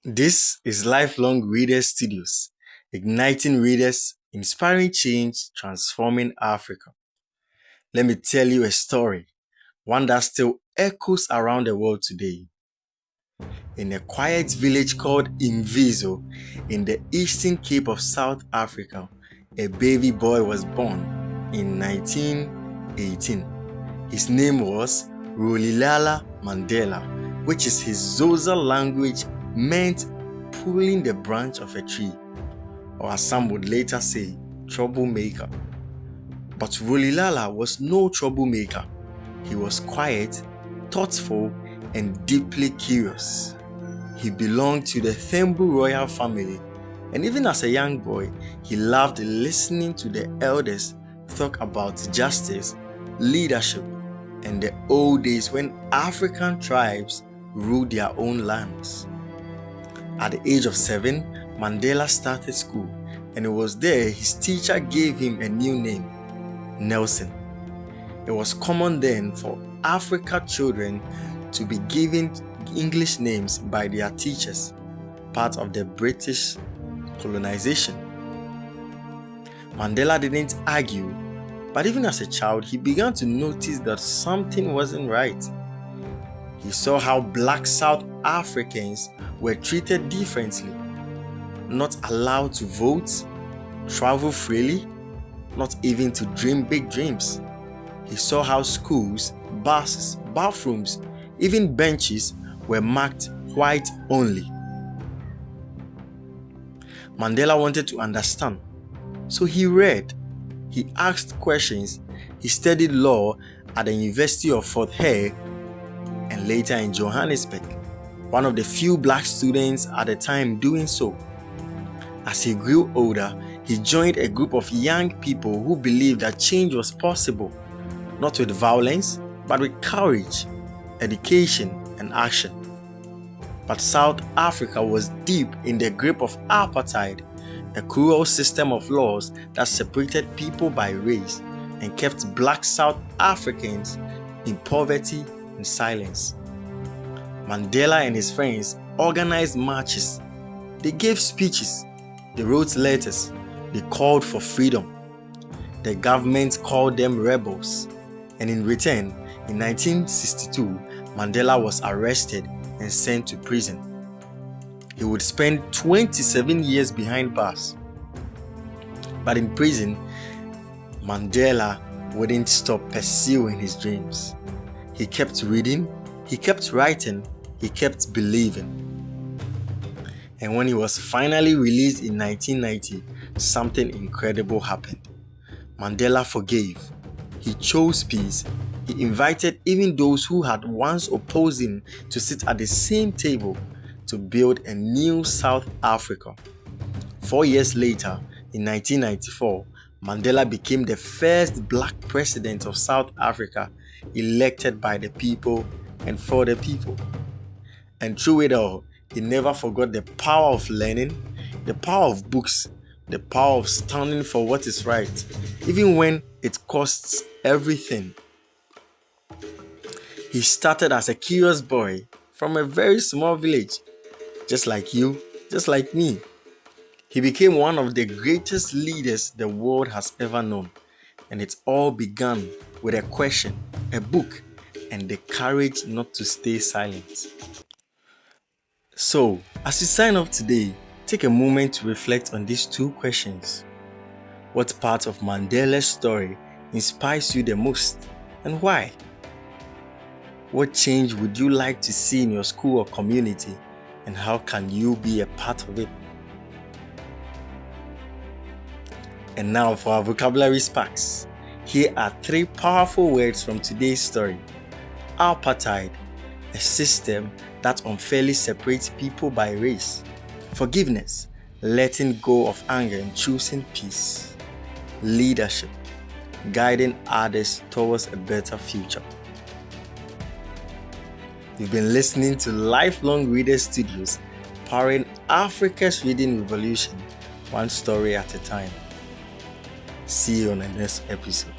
This is Lifelong Readers Studios, igniting readers, inspiring change, transforming Africa. Let me tell you a story, one that still echoes around the world today. In a quiet village called Imvizo, in the Eastern Cape of South Africa, a baby boy was born in 1918. His name was Rolihlahla Mandela, which is his Xhosa language meant pulling the branch of a tree, or as some would later say, troublemaker. But Rolihlahla was no troublemaker. He was quiet, thoughtful, and deeply curious. He belonged to the Thembu royal family, and even as a young boy, he loved listening to the elders talk about justice, leadership, and the old days when African tribes ruled their own lands. At the age of 7, Mandela started school, and it was there his teacher gave him a new name, Nelson. It was common then for Africa children to be given English names by their teachers, part of the British colonization. Mandela didn't argue, but even as a child, he began to notice that something wasn't right. He saw how black South Africans were treated differently, not allowed to vote, travel freely, not even to dream big dreams. He saw how schools, buses, bathrooms, even benches were marked white only. Mandela wanted to understand, so he read, he asked questions, he studied law at the University of Fort Hare and later in Johannesburg, one of the few black students at the time doing so. As he grew older, he joined a group of young people who believed that change was possible, not with violence, but with courage, education, and action. But South Africa was deep in the grip of apartheid, a cruel system of laws that separated people by race and kept black South Africans in poverty and silence. Mandela and his friends organized marches. They gave speeches. They wrote letters. They called for freedom. The government called them rebels. And in return, in 1962, Mandela was arrested and sent to prison. He would spend 27 years behind bars. But in prison, Mandela wouldn't stop pursuing his dreams. He kept reading, he kept writing, he kept believing. And when he was finally released in 1990, something incredible happened. Mandela forgave. He chose peace. He invited even those who had once opposed him to sit at the same table to build a new South Africa. 4 years later, in 1994, Mandela became the first black president of South Africa, elected by the people and for the people. And through it all, he never forgot the power of learning, the power of books, the power of standing for what is right, even when it costs everything. He started as a curious boy from a very small village, just like you, just like me. He became one of the greatest leaders the world has ever known. And it all began with a question, a book, and the courage not to stay silent. So, as you sign off today, take a moment to reflect on these two questions. What part of Mandela's story inspires you the most, and why? What change would you like to see in your school or community, and how can you be a part of it? And now for our vocabulary sparks. Here are 3 powerful words from today's story. Apartheid, a system that unfairly separates people by race. Forgiveness, letting go of anger and choosing peace. Leadership, guiding others towards a better future. You've been listening to Lifelong Readers Studios, powering Africa's reading revolution, one story at a time. See you on the next episode.